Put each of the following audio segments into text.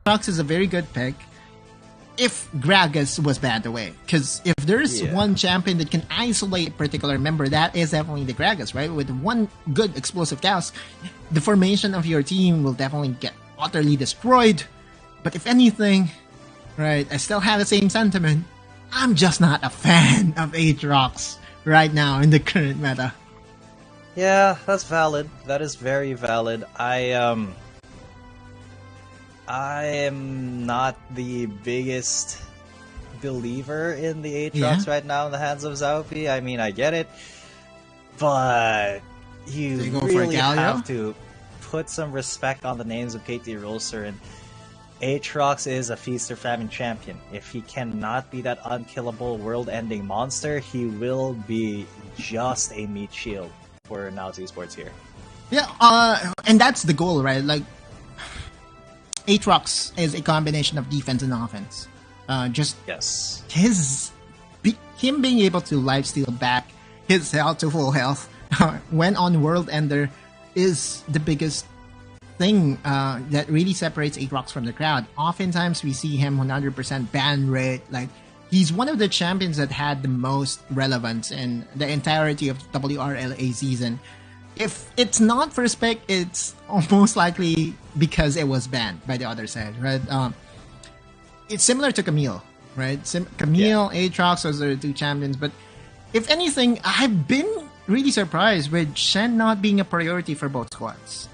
Aatrox is a very good pick if Gragas was banned away. Because if there's one champion that can isolate a particular member, that is definitely the Gragas, right? With one good explosive cast, the formation of your team will definitely get utterly destroyed. But if anything, right, I still have the same sentiment. I'm just not a fan of Aatrox right now in the current meta. Yeah, that's valid. That is very valid. I am not the biggest believer in the Aatrox right now in the hands of Zaupi. I mean, I get it, but you really have to put some respect on the names of KT.RY, and Aatrox is a feast or famine champion. If he cannot be that unkillable, world-ending monster, he will be just a meat shield for NAOS eSports here. Yeah, and that's the goal, right? Like, Aatrox is a combination of defense and offense. Him being able to lifesteal back his health to full health when on World Ender is the biggest thing that really separates Aatrox from the crowd. Oftentimes we see him 100% ban rate. Like, he's one of the champions that had the most relevance in the entirety of WRL season. If it's not for spec, it's almost likely because it was banned by the other side, right? It's similar to Camille, right? Camille, Aatrox, those are the two champions. But if anything, I've been really surprised with Shen not being a priority for both squads.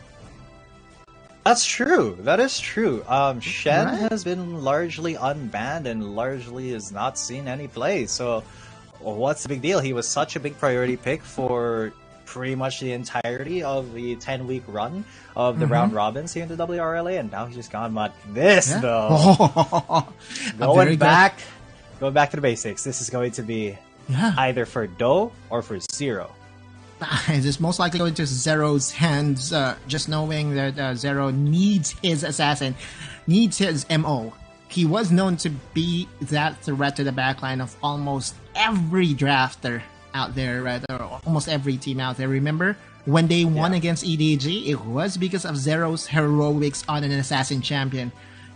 That's true. That is true. Shen has been largely unbanned and largely has not seen any play. So what's the big deal? He was such a big priority pick for pretty much the entirety of the 10-week run of the round robins here in the WRLA, and now he's just gone like this, though. Going back to the basics. This is going to be either for Do or for Zero. It is most likely going to Zero's hands, just knowing that Zero needs his assassin, needs his MO. He was known to be that threat to the backline of almost every drafter out there, right? Or almost every team out there. Remember when they won against EDG? It was because of Zero's heroics on an assassin champion.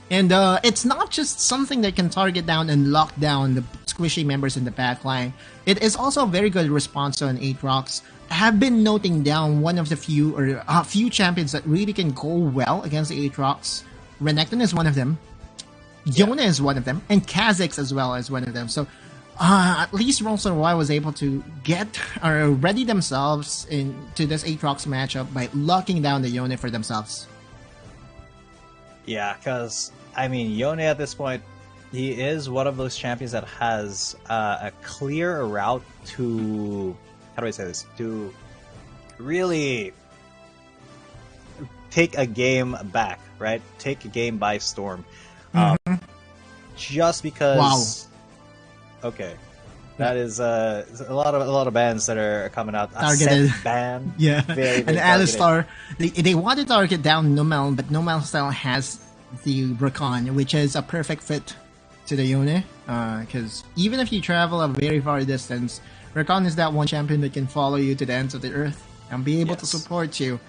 And it's not just something that can target down and lock down the squishy members in the backline. It is also a very good response on Aatrox. I have been noting down one of the few champions that really can go well against the Aatrox. Renekton is one of them. Yone is one of them, and Kha'Zix as well as one of them. So at least WRL was able to get or ready themselves into this Aatrox matchup by locking down the Yone for themselves. Yeah, because, I mean, Yone at this point, he is one of those champions that has a clear route to, how do I say this, to really take a game back, right? Take a game by storm. Just because... Wow. Okay, that is a lot of bands that are coming out. Targeted ban, very and Alistar, they want to target down Numel, but Numel still has the Rakan, which is a perfect fit to the Yone. Because even if you travel a very far distance, Rakan is that one champion that can follow you to the ends of the earth and be able to support you.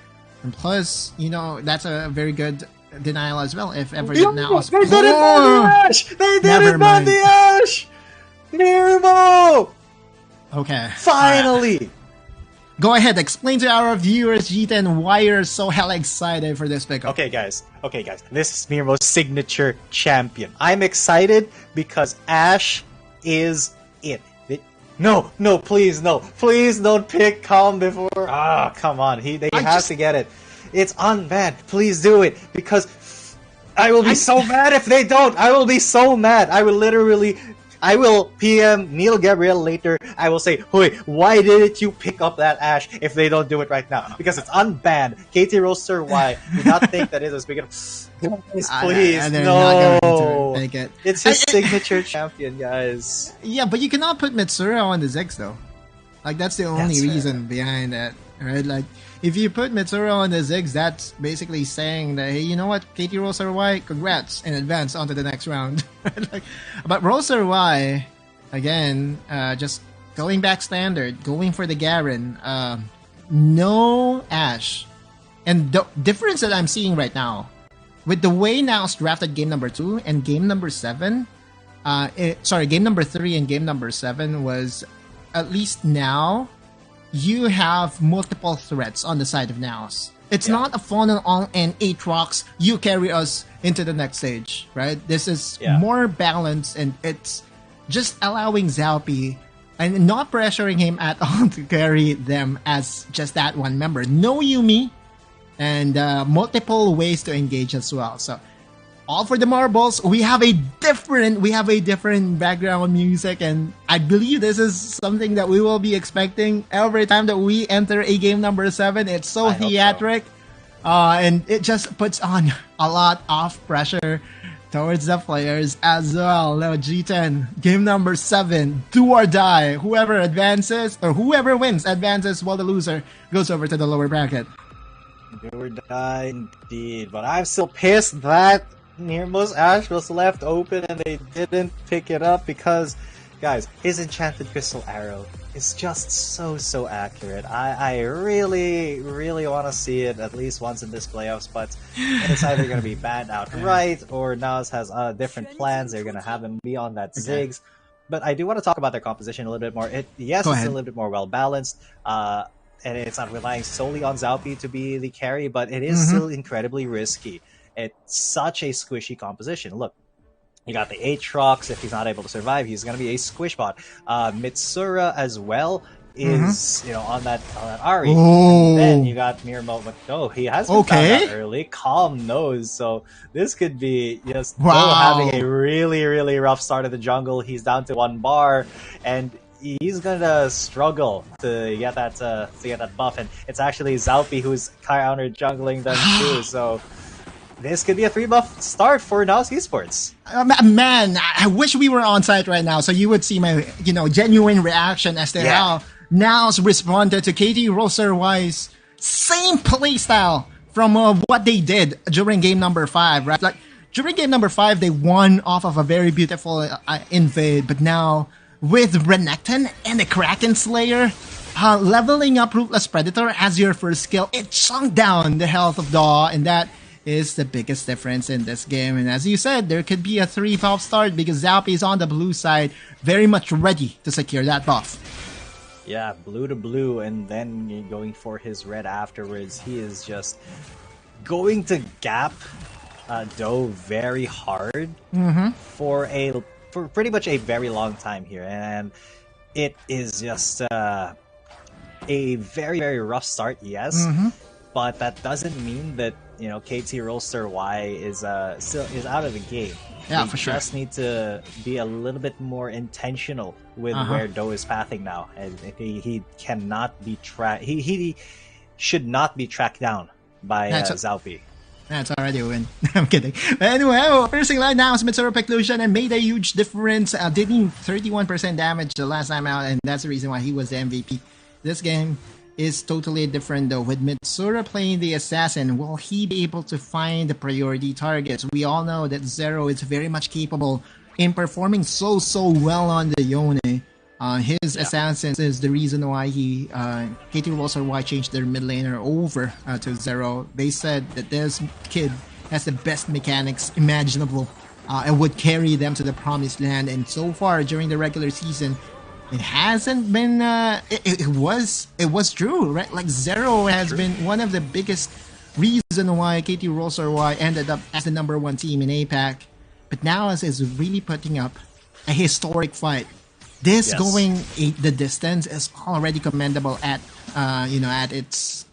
And plus, you know, that's a very good denial as well. If ever NAOS, they didn't ban the Ash. They didn't ban the Ash. Nirmo! Okay. Finally! Go ahead, explain to our viewers, G10, why you're so hella excited for this pickup. Okay, guys. This is Nirmo's signature champion. I'm excited because Ash is it. No, please don't pick Calm before. Come on. They have to get it. It's unbanned. Please do it, because I will be so mad if they don't. I will be so mad. I will PM Neil Gabriel later. I will say, "Hey, why didn't you pick up that Ash if they don't do it right now? Because it's unbanned." KT.RY, do not think that is as big of... Please, no. It's his signature champion, guys. Yeah, but you cannot put Mitsuru on the Ziggs, though. Like, that's the only reason behind that, right? Like, if you put Mitsuru on the Ziggs, that's basically saying that, hey, you know what, KT.RY, congrats in advance onto the next round. But WRL, again, just going back standard, going for the Garen, no Ash. And the difference that I'm seeing right now with the way NAOS drafted game number 2 and game number 7, game number 3 and game number 7 was, at least now, you have multiple threats on the side of NAOS. It's not a funnel on and 8 rocks, you carry us into the next stage, right? This is more balanced, and it's just allowing Zalpi and not pressuring him at all to carry them as just that one member. No Yumi, and multiple ways to engage as well. So all for the marbles. We have a different background music, and I believe this is something that we will be expecting every time that we enter a game number 7. It's so theatric, and it just puts on a lot of pressure towards the players as well. Now, G10, game number 7, do or die. Whoever advances, or whoever wins advances, while the loser goes over to the lower bracket. Do or die indeed, but I'm still pissed that Nearmost Ash was left open and they didn't pick it up because, guys, his Enchanted Crystal Arrow is just so accurate. I really want to see it at least once in this playoffs, but it's either going to be banned outright or NAOS has different plans. They're going to have him be on that Ziggs. But I do want to talk about their composition a little bit more. It's a little bit more well-balanced. And it's not relying solely on Zalpi to be the carry, but it is still incredibly risky. It's such a squishy composition. Look, you got the Aatrox. If he's not able to survive, he's going to be a squish bot. Mitsura as well is on that Ari. And then you got Mirmo, but no, he has been found out early. Calm knows, so this could be just having a really rough start of the jungle. He's down to 1 bar, and he's gonna struggle to get that buff, and it's actually Zalpi who's counter jungling them too. So this could be a 3-buff start for NAOS eSports. Man, I wish we were on site right now so you would see my genuine reaction as to how NAOS responded to KT.RY's same playstyle from what they did during game number 5. Right, like during game number 5, they won off of a very beautiful invade, but now with Renekton and the Kraken Slayer, leveling up Ruthless Predator as your first skill, it sunk down the health of Daw, and that is the biggest difference in this game. And as you said, there could be a 3-buff start because Zalpi is on the blue side, very much ready to secure that buff. Yeah, blue to blue, and then going for his red afterwards. He is just going to gap Doe very hard for pretty much a very long time here, and it is just a very rough start, but that doesn't mean that KT.RY is out of the game. Yeah, for sure. They just need to be a little bit more intentional with where Doe is pathing now, and he cannot be he should not be tracked down by Zalpi. That's already a win. I'm kidding. But anyway, first thing right now is Mitsuru Preclusion and made a huge difference. Did 31% damage the last time out, and that's the reason why he was the MVP. This game is totally different though. With Mitsura playing the assassin, will he be able to find the priority targets? We all know that Zero is very much capable in performing so well on the Yone. His assassin is the reason why KT.RY changed their mid laner over to Zero. They said that this kid has the best mechanics imaginable and would carry them to the promised land. And so far during the regular season, it hasn't been. It was true, right? Like Zero has been one of the biggest reason why KT.RY ended up as the #1 team in APAC. But NAOS is really putting up a historic fight. This going the distance is already commendable at its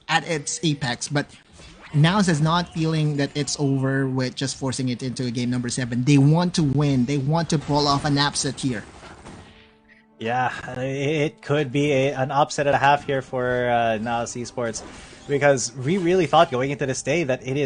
apex, but NAOS is not feeling that it's over with just forcing it into a game number 7. They want to win. They want to pull off an upset here. Yeah, it could be an upset and a half here for NAOS eSports, because we really thought going into this day that it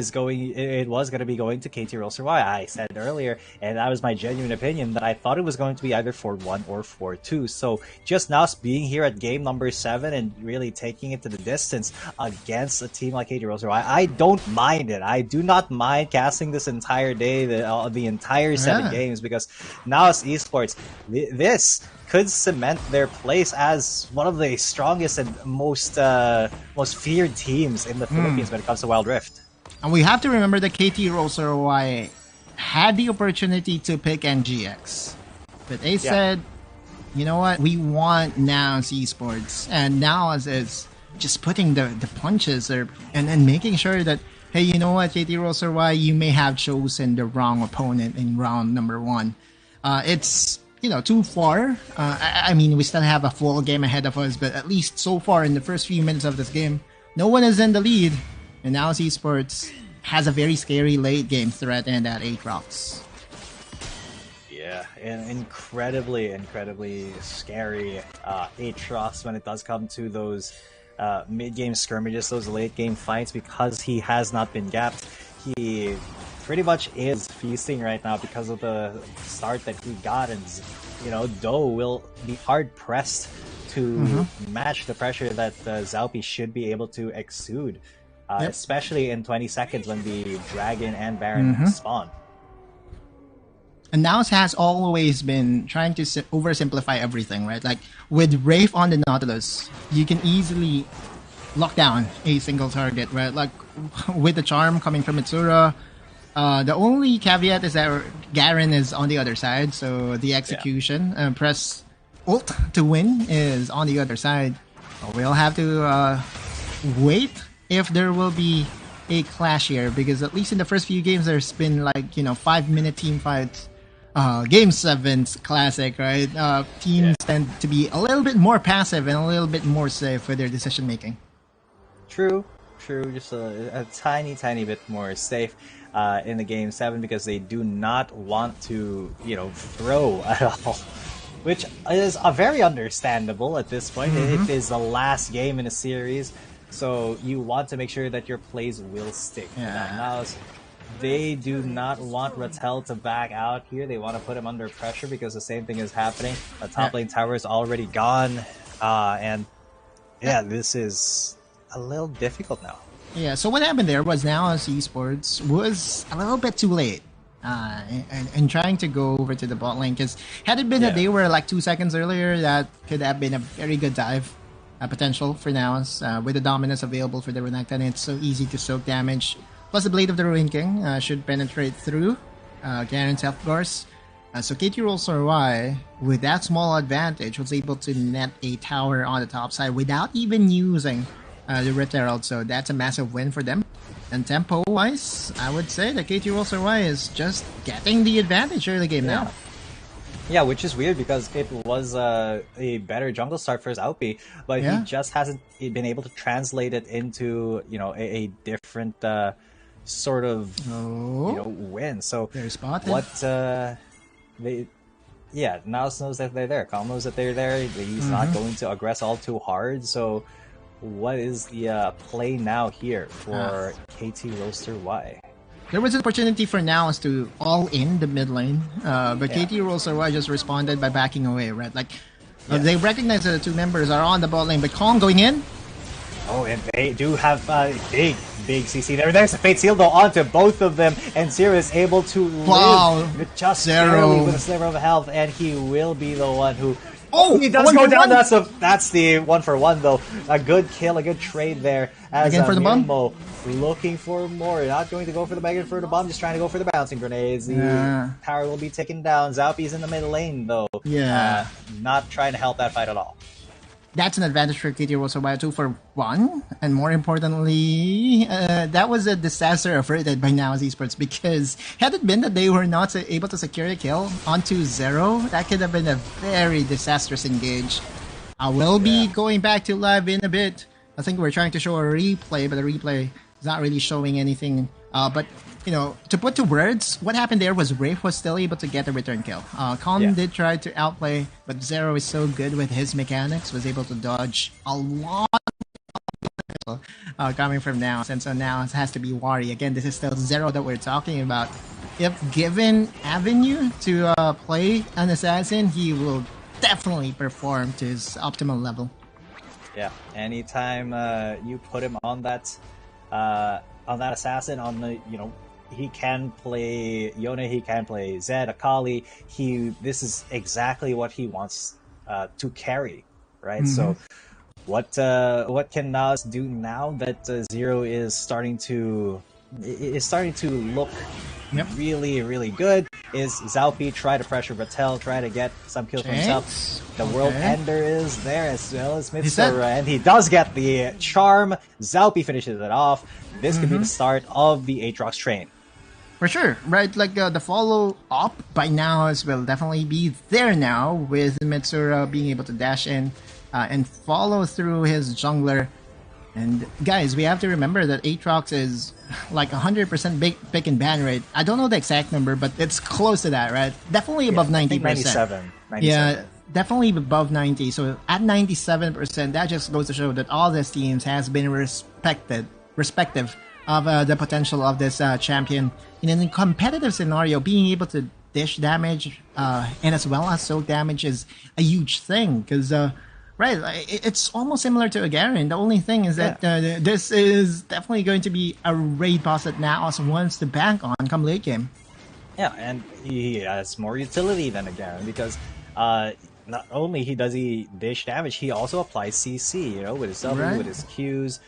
was going to be going to KT.RY. I said earlier, and that was my genuine opinion, that I thought it was going to be either 4-1 or 4-2. So just NAOS being here at game number 7 and really taking it to the distance against a team like KT.RY, I don't mind it. I do not mind casting this entire day, the entire 7 games, because NAOS eSports, this could cement their place as one of the strongest and most feared teams in the Philippines when it comes to Wild Rift. And we have to remember that KT.RY had the opportunity to pick NGX. But they said, you know what, we want NAOS eSports. And NAOS is just putting the punches there and making sure that, hey, you know what, KT.RY, you may have chosen the wrong opponent in round number 1. It's, too far. I mean, we still have a full game ahead of us, but at least so far in the first few minutes of this game, no one is in the lead. And now eSports has a very scary late game threat in that Aatrox. Yeah, and incredibly scary Aatrox when it does come to those mid-game skirmishes, those late-game fights, because he has not been gapped. He pretty much is feasting right now because of the start that he got, and Doe will be hard-pressed to match the pressure that Zaupi should be able to exude. Especially in 20 seconds when the Dragon and Baron spawn. And NAOS has always been trying to oversimplify everything, right? Like, with Wraith on the Nautilus, you can easily lock down a single target, right? Like, with the Charm coming from Mitsura, the only caveat is that Garen is on the other side, so the execution, press ult to win, is on the other side. We'll have to wait if there will be a clash here, because at least in the first few games there's been 5-minute team fights. Game 7's classic, right? Teams tend to be a little bit more passive and a little bit more safe with their decision making. True, just a tiny bit more safe in the Game 7, because they do not want to throw at all, which is very understandable at this point. It is the last game in a series. So you want to make sure that your plays will stick. Now, they do not want Rattel to back out here. They want to put him under pressure because the same thing is happening. The top lane tower is already gone. This is a little difficult now. Yeah, so what happened there was NAOS eSports was a little bit too late in trying to go over to the bot lane. Because had it been that they were 2 seconds earlier, that could have been a very good dive. Potential for NAOS. With the dominance available for the Renekton, it's so easy to soak damage. Plus the Blade of the Ruin King should penetrate through Garen's Health Bars. So KT.RY, with that small advantage, was able to net a tower on the top side without even using the Rift Herald. So that's a massive win for them. And tempo-wise, I would say that KT.RY is just getting the advantage early game now. Yeah, which is weird because it was a better jungle start for his Outplay, but he just hasn't been able to translate it into a different sort of win. So very spotted. What NAOS knows that they're there. Calm knows that they're there. He's not going to aggress all too hard. So what is the play now here for KT.RY? There was an opportunity for NAOS to all in the mid lane, but KT.RY just responded by backing away, right? They recognize that the two members are on the bot lane, but Kong going in. Oh, and they do have big CC there. There's a Fate Seal though onto both of them, and Zero is able to live with just barely with a sliver of health, and he will be the one who... Oh, he does go down. That's the 1-for-1 though. A good kill, a good trade there. As again for the bomb. Looking for more. Not going to go for the Mega for the bomb, just trying to go for the bouncing grenades. The tower will be taken down. Zaupi's in the mid lane though. Not trying to help that fight at all. That's an advantage for KT.RY 2-for-1, and more importantly, that was a disaster averted by NAOS eSports, because had it been that they were not able to secure a kill onto Zero, that could have been a very disastrous engage. I will be going back to live in a bit. I think we're trying to show a replay, but the replay is not really showing anything. But to put to words, what happened there was Wraith was still able to get a return kill. Calm did try to outplay, but Zero is so good with his mechanics, was able to dodge a lot coming from NAOS, and so now it has to be Wari. Again, this is still Zero that we're talking about. If given avenue to play an assassin, he will definitely perform to his optimal level. Yeah, anytime you put him on that assassin, on the he can play Yone, he can play Zed, Akali. This is exactly what he wants to carry, right? So what can NAOS do now that Zero is starting to is starting to look really, really good. Is Zaupi try to pressure Rattel, try to get some kills for himself. The World Ender is there as well as Mitsura, and he does get the charm. Zaupi finishes it off. This could be the start of the Aatrox train. For sure, right? Like the follow-up by NAOS will definitely be there now, with Mitsura being able to dash in and follow through his jungler. And guys, we have to remember that Aatrox is like 100% pick and ban rate. I don't know the exact number, but it's close to that, right? Definitely above 90%. 97. Yeah, definitely above 90. So at 97%, that just goes to show that all these teams has been respective of the potential of this champion. In a competitive scenario, being able to dish damage and as well as soak damage is a huge thing, because right, it's almost similar to a Garen. The only thing is that this is definitely going to be a raid boss that NAOS wants to bank on come late game. Yeah, and he has more utility than a Garen, because not only does he dish damage, he also applies CC, you know, with his W, with his Qs.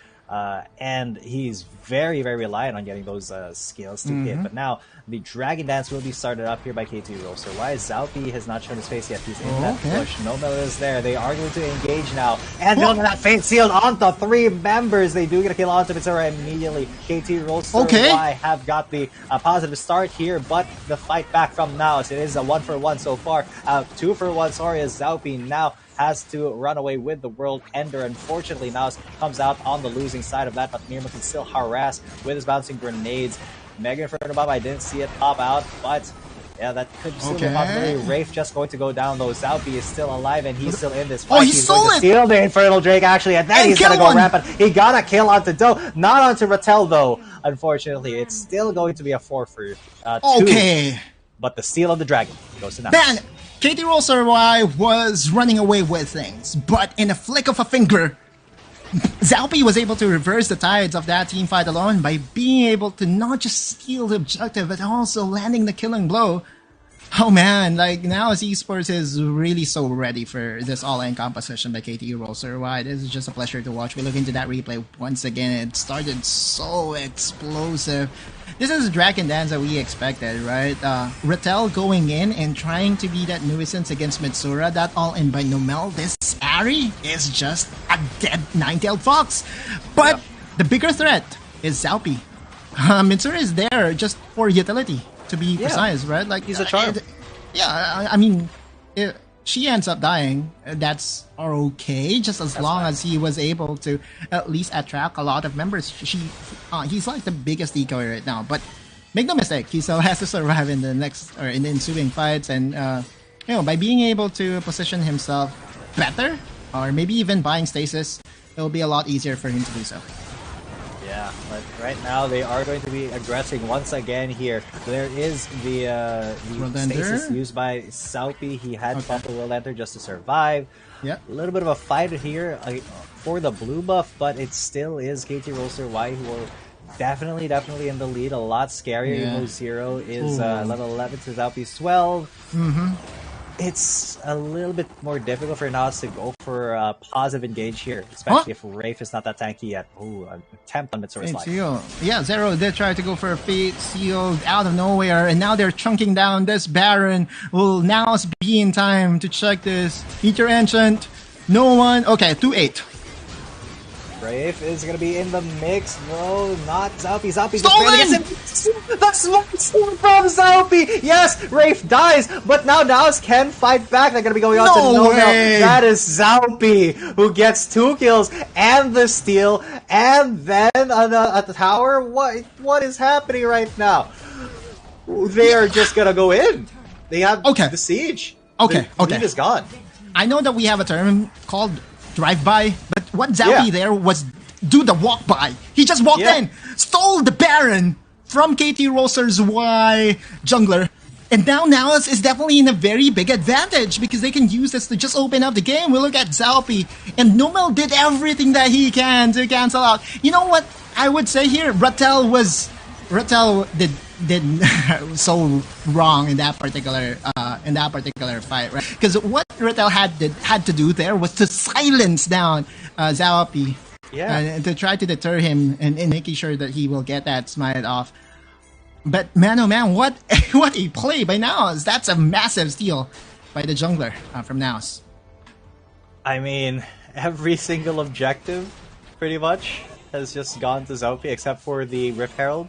And he's very, very reliant on getting those skills to hit. But now the Dragon Dance will be started up here by KT.RY. So why Zaupi has not shown his face yet? He's in that push. Nomel is there. They are going to engage now. And building that Fate Sealed onto 3 members. They do get a kill onto Mitsura immediately. KT.RY have got the positive start here, but the fight back from NAOS. It is a 1-for-1 so far. 2-for-1, sorry, as Zaupi now has to run away with the World Ender. Unfortunately, NAOS comes out on the losing side of that, but Mirma can still harass with his bouncing grenades. Mega Inferno Bomb, I didn't see it pop out, but yeah, that could still be a possibility. Rafe just going to go down, though. Zaupi is still alive, and he's still in this fight. He's going to steal the Infernal Drake, actually, and then he's going to go rampant. He got a kill onto Doe, not onto Rattel, though. Unfortunately, it's still going to be a 4-for-2. But the Seal of the Dragon goes to NAOS. Man, KT.RY was running away with things, but in a flick of a finger, Zaupi was able to reverse the tides of that team fight alone by being able to not just steal the objective, but also landing the killing blow. Oh man, like now eSports is really so ready for this all-in composition by KT.RY. This is just a pleasure to watch. We look into that replay once again. It started so explosive. This is Dragon Dance that we expected, right? Rattel going in and trying to be that nuisance against Mitsura. That all-in by Nomel. This Ari is just a dead nine-tailed fox. But the bigger threat is Zaupi. Mitsura is there just for utility, to be precise, right? Like he's a charm. I mean, if she ends up dying, that's okay, just as long as he was able to at least attract a lot of members. He's like the biggest decoy right now, but make no mistake, he still has to survive in the next or in the ensuing fights, and you know, by being able to position himself better, or maybe even buying stasis, it'll be a lot easier for him to do so. Yeah, but right now they are going to be aggressing once again here. There is the stasis used by Zaupi. He had to pop the World Ender just to survive. Yeah, a little bit of a fight here for the blue buff, but it still is KT.RY who will definitely in the lead. A lot scarier. Even though Zero is level 11 to Zaupi's 12. It's a little bit more difficult for NAOS to go for a positive engage here, especially if Rafe is not that tanky yet. Ooh, an attempt on Mitsura's life. Yeah, Zero did try to go for a Fate Sealed out of nowhere, and now they're chunking down this Baron. Will NAOS be in time to check this? Meteor Ancient, no one. Okay, 2-8. Rafe is gonna be in the mix, bro. Not Zaupi. Zaupi just the smoke from Zaupi. Yes, Rafe dies, but now NAOS can fight back. They're gonna be going on to Nomel. That is Zaupi who gets 2 kills and the steal, and then at the tower. What is happening right now? They are just gonna go in. They have the siege. The lead is gone. I know that we have a term called drive-by, but what Zaupi there was do the walk-by. He just walked in, stole the Baron from KT.RY jungler, and now NAOS is definitely in a very big advantage because they can use this to just open up the game. We look at Zaupi, and Nomel did everything that he can to cancel out. You know what I would say here? Rattel did so wrong in that particular fight, right? Because what Rattel had to do there was to silence down Zaupi. Yeah. And to try to deter him and making sure that he will get that smite off. But man, oh man, what a play by NAOS. That's a massive steal by the jungler from NAOS. I mean, every single objective, pretty much, has just gone to Zaupi except for the Rift Herald.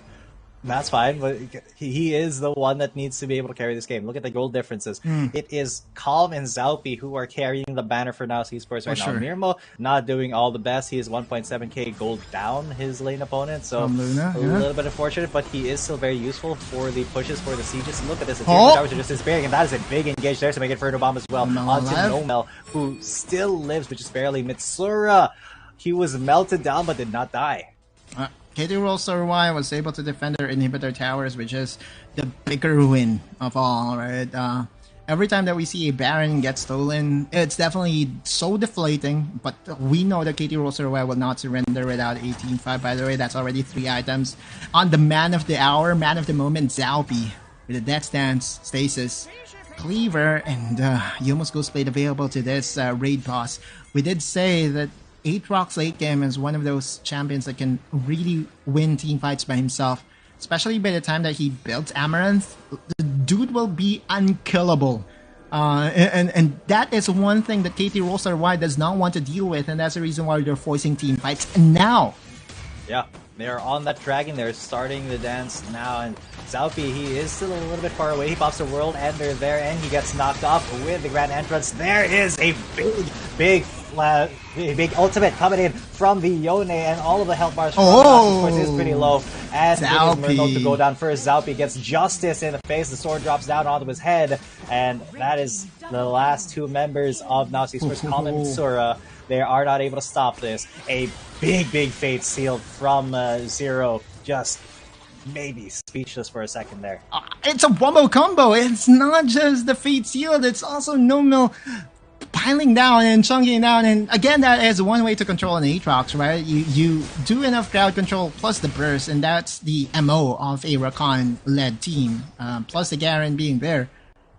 That's fine, but he is the one that needs to be able to carry this game. Look at the goal differences. It is Calm and Zaupi who are carrying the banner for NAOS eSports right now. Sure. Mirmo not doing all the best. He is 1.7k gold down his lane opponent, so Luna, a yeah. little bit unfortunate, but he is still very useful for the pushes, for the sieges. Look at this, the towers are just disappearing, and that is a big engage there to make it for bomb as well. Onto Nomel, who still lives, but just barely. Mitsura, he was melted down but did not die. KT.RY was able to defend their inhibitor towers, which is the bigger win of all, right? Every time that we see a Baron get stolen, it's definitely so deflating, but we know that KT.RY will not surrender without 18-5. By the way, that's already 3 items. On the man of the hour, man of the moment, Zaupi, with a Death Stance, Stasis, Cleaver, and Yumos Ghostblade available to this raid boss. We did say that Aatrox late game is one of those champions that can really win team fights by himself, especially by the time that he builds Amaranth. The dude will be unkillable, and that is one thing that KT.RY does not want to deal with, and that's the reason why they're forcing team fights now. Yeah, they're on that dragon. They're starting the dance now, and Zaupi, he is still a little bit far away. He pops a World Ender there, and he gets knocked off with the Grand Entrance. There is a big ultimate coming in from the Yone, and all of the health bars from NAOS is pretty low. As it is Murno to go down first. Zaupi gets Justice in the face. The sword drops down onto his head, and that is the last 2 members of NAOS eSports, Calm and Mitsura. They are not able to stop this. A big Fate Seal from Zero. Just maybe speechless for a second there. It's a wombo combo. It's not just the Fate Seal, it's also Nomel piling down and chunking down, and again, that is one way to control an Aatrox, right? You do enough crowd control plus the burst, and that's the MO of a Rakan-led team. Plus the Garen being there,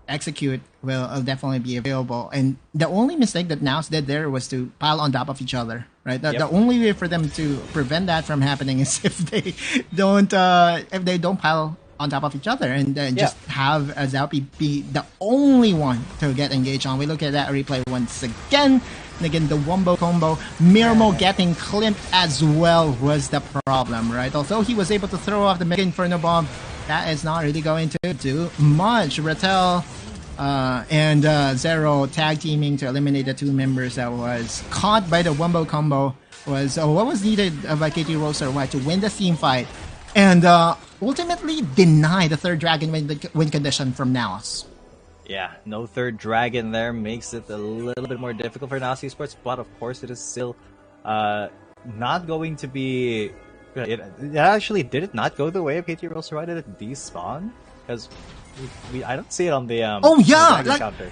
execute will definitely be available. And the only mistake that NAOS did there was to pile on top of each other, right? The only way for them to prevent that from happening is if they don't pile on top of each other, and just have Zaupi be the only one to get engaged on. We look at that replay once again. And again, the wombo combo. Mirmo getting clipped as well was the problem, right? Although he was able to throw off the Mega Inferno Bomb, that is not really going to do much. Rattel and Zero tag teaming to eliminate the 2 members that was caught by the wombo combo was what was needed by KT.RY to win the team fight, and ultimately deny the 3rd dragon win condition from NAOS. Yeah, no 3rd dragon there makes it a little bit more difficult for NAOS eSports, but of course it is still not going to be... It actually, did it not go the way of KT.RY? Did it despawn? Because I don't see it on the counter.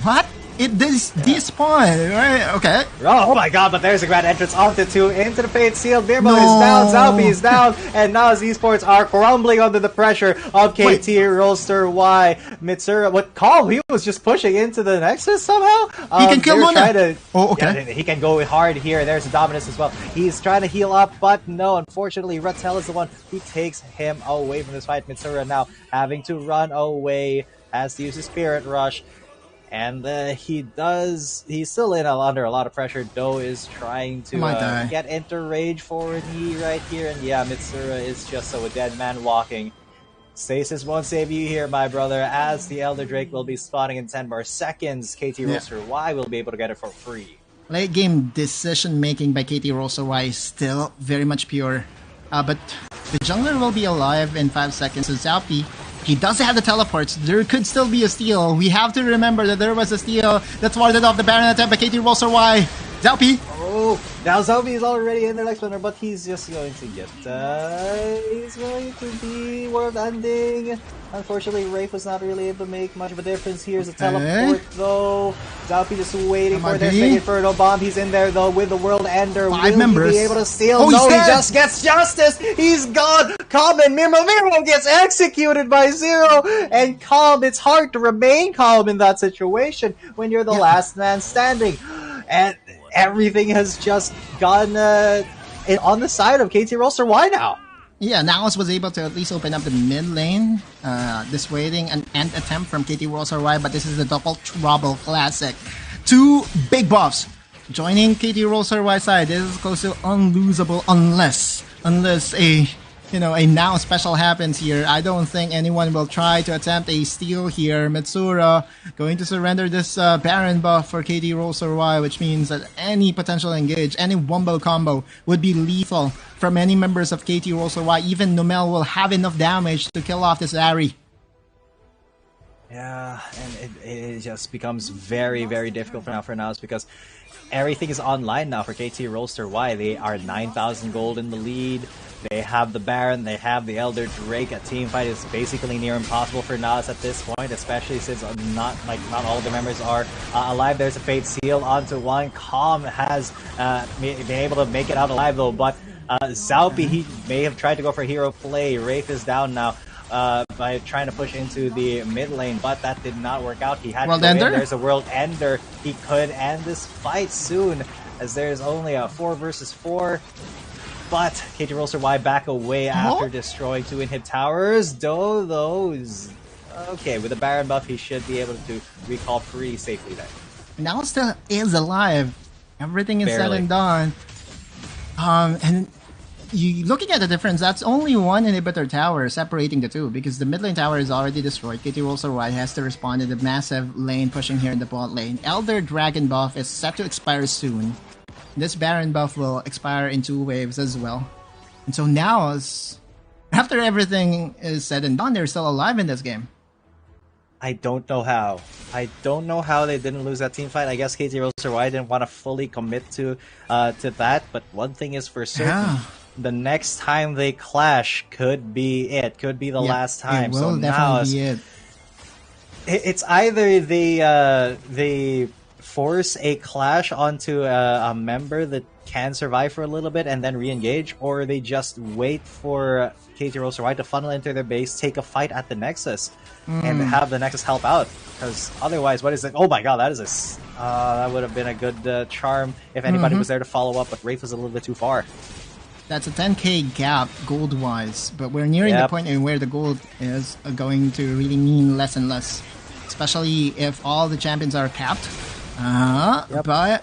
What? It despawn, right? Okay. Oh my god, but there's a Grand Entrance onto 2 into the Fate Seal. Mirmo is down, Zaupi is down, and NAOS eSports are crumbling under the pressure of KT.RY. Mitsura, what Calm? He was just pushing into the Nexus somehow. He can kill Luna. Yeah, he can go hard here. There's a Dominus as well. He's trying to heal up, but no, unfortunately, Rattel is the one who takes him away from this fight. Mitsura now having to run away, has to use his Spirit Rush. And he's still under a lot of pressure. Do is trying to get into Rage Forward E right here. And yeah, Mitsura is just so a dead man walking. Stasis won't save you here, my brother, as the Elder Drake will be spawning in 10 more seconds. KT.RY will be able to get it for free. Late game decision making by KT.RY is still very much pure. But the jungler will be alive in 5 seconds. So Zaupi, he does have the teleports. There could still be a steal. We have to remember that there was a steal that's warded off the Baron attack by KT.RY. Zaupi! Oh, now Zaupi is already in the next runner, but he's just going to get... he's going to be world ending. Unfortunately, Wraith was not really able to make much of a difference. Here's a teleport, though. Zaupi just waiting for their Mega Inferno Bomb. He's in there, though, with the World Ender. Will he be able to steal? No, he just gets Justice! He's gone! Calm and Mirmo gets executed by Zero! And Calm, it's hard to remain calm in that situation when you're the last man standing. And everything has just gone on the side of KT.RY now. Yeah, NAOS was able to at least open up the mid lane, dissuading an end attempt from KT.RY, but this is the Double Trouble Classic. 2 big buffs joining KT.RY side. This is close to unlosable unless a now special happens here. I don't think anyone will try to attempt a steal here. Mitsura going to surrender this Baron buff for KT.RY, which means that any potential engage, any wombo combo would be lethal from any members of KT.RY. Even Numel will have enough damage to kill off this Ari. Yeah, and it just becomes very, very difficult for now because everything is online now for KT.RY. They are 9,000 gold in the lead. They have the Baron, they have the Elder Drake. A team fight is basically near impossible for NAOS at this point, especially since not all the members are alive. There's a Fate Seal onto one. Calm has been able to make it out alive though, but Zaupi, he may have tried to go for hero play. Wraith is down now by trying to push into the mid lane, but that did not work out. He had to go in. There's a World Ender. He could end this fight soon, as there's only a 4 versus 4. But KT.RY back away after destroying 2 inhib towers. Those okay, with the Baron buff, he should be able to recall pretty safely there. Now still is alive. Everything is said and done. And you looking at the difference, that's only 1 inhibitor tower separating the 2, because the mid lane tower is already destroyed. KT.RY has to respond to the massive lane pushing here in the bot lane. Elder Dragon buff is set to expire soon. This Baron buff will expire in 2 waves as well. And so now, after everything is said and done, they're still alive in this game. I don't know how. I don't know how they didn't lose that team fight. I guess KT.RY didn't want to fully commit to that, but one thing is for certain. Yeah. The next time they clash could be it. Could be the last time. It will definitely be it. It's either they force a clash onto a member that can survive for a little bit and then re-engage, or they just wait for KT.RY to funnel into their base, take a fight at the Nexus, and have the Nexus help out. Because otherwise, what is it? Oh my god, that is that would have been a good charm if anybody was there to follow up, but Wraith was a little bit too far. That's a 10k gap gold-wise, but we're nearing the point in where the gold is going to really mean less and less, especially if all the champions are capped. But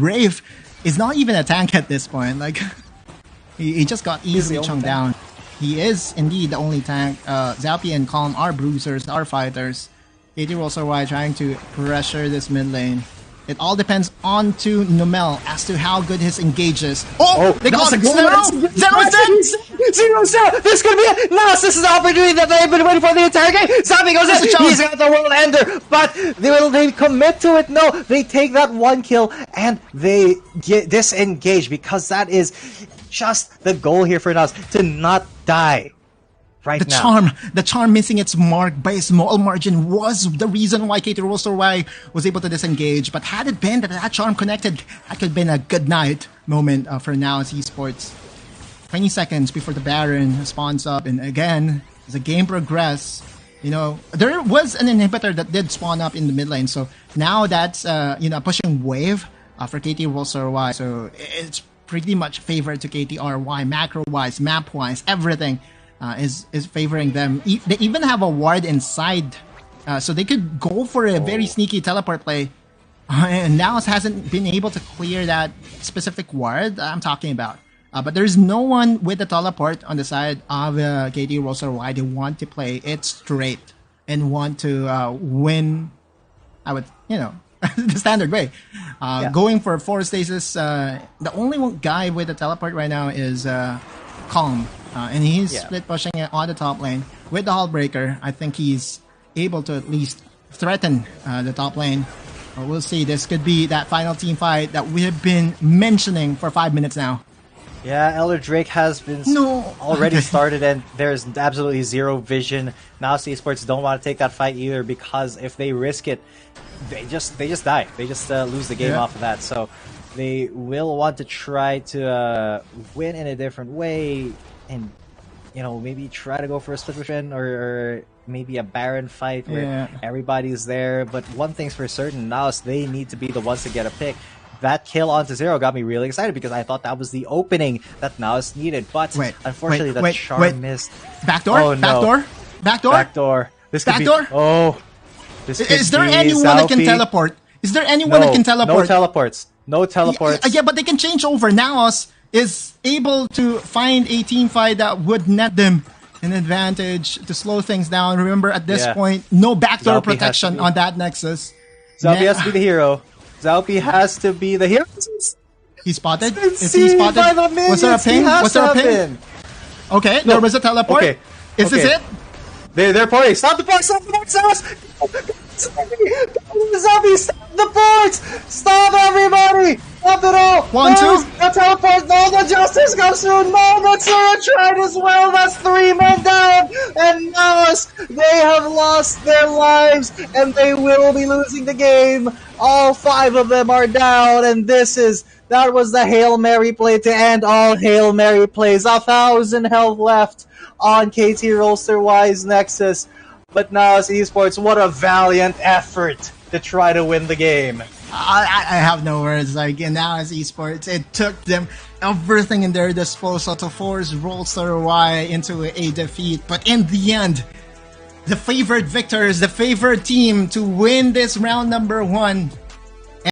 Wraith is not even a tank at this point. Like he just got easily chunked down. He is indeed the only tank. Zaupi and Calm are bruisers, are fighters. KT.RY trying to pressure this mid lane. It all depends on to Numel as to how good his engage is. They got 0! 0-0! This could be it! NAOS, this is the opportunity that they've been waiting for the entire game! Zaupi goes in! He's got the World Ender! But they commit to it? No! They take that 1 kill and they get disengaged, because that is just the goal here for NAOS, to not die. The charm missing its mark by a small margin was the reason why KT.RY was able to disengage. But had it been that charm connected, that could have been a good night moment for NAOS eSports. 20 seconds before the Baron spawns up, and again, as the game progresses, there was an inhibitor that did spawn up in the mid lane. So now that's pushing wave for KT.RY. So it's pretty much favored to KT.RY, macro-wise, map-wise, everything. Is favoring them. They even have a ward inside, so they could go for a very sneaky teleport play. And NAOS hasn't been able to clear that specific ward I'm talking about. But there's no one with the teleport on the side of KT.RY. They want to play it straight and want to win. I would, the standard way. Going for 4 stasis. The only guy with the teleport right now is Calm. And he's split pushing it on the top lane with the Hullbreaker. I think he's able to at least threaten the top lane. We'll see. This could be that final team fight that we have been mentioning for 5 minutes now. Yeah, Elder Drake has been already started, and there's absolutely zero vision. NAOS eSports don't want to take that fight either, because if they risk it, they just die. They just lose the game off of that. So they will want to try to win in a different way. And, maybe try to go for a split vision or maybe a Baron fight where everybody's there. But one thing's for certain, NAOS, they need to be the ones to get a pick. that kill onto Zero got me really excited because I thought that was the opening that NAOS needed. But unfortunately, the charm missed. Backdoor? Oh, no. Backdoor? Backdoor? Backdoor. This could Backdoor? be... Oh. This could Is there be anyone that can teleport? Is there anyone that can teleport? No teleports. No teleports. Yeah, but they can change over. NAOS is able to find a team fight that would net them an advantage to slow things down. Remember, at this point, no backdoor protection on that Nexus. Zalpi has to be the hero. Zalpi has to be the hero. He's spotted? Is he spotted? Was there a ping? Was there a ping? Okay, there was a teleport. Okay. Is this it? They're partying. Stop the port! Stop the port! Zalpi, stop the ports! Stop everybody! Stop it all! 1, 2. The teleport! No, the justice comes through! No, the Zero tried as well! That's 3 men down! And NAOS, they have lost their lives, and they will be losing the game! All 5 of them are down, and that was the Hail Mary play to end all Hail Mary plays. 1,000 health left on KT.RY's Nexus. But NAOS eSports, what a valiant effort to try to win the game. I have no words. Like, in NAOS eSports, it took them everything in their disposal to force WRL into a defeat. But in the end, the favored victors, the favored team to win this round number 1,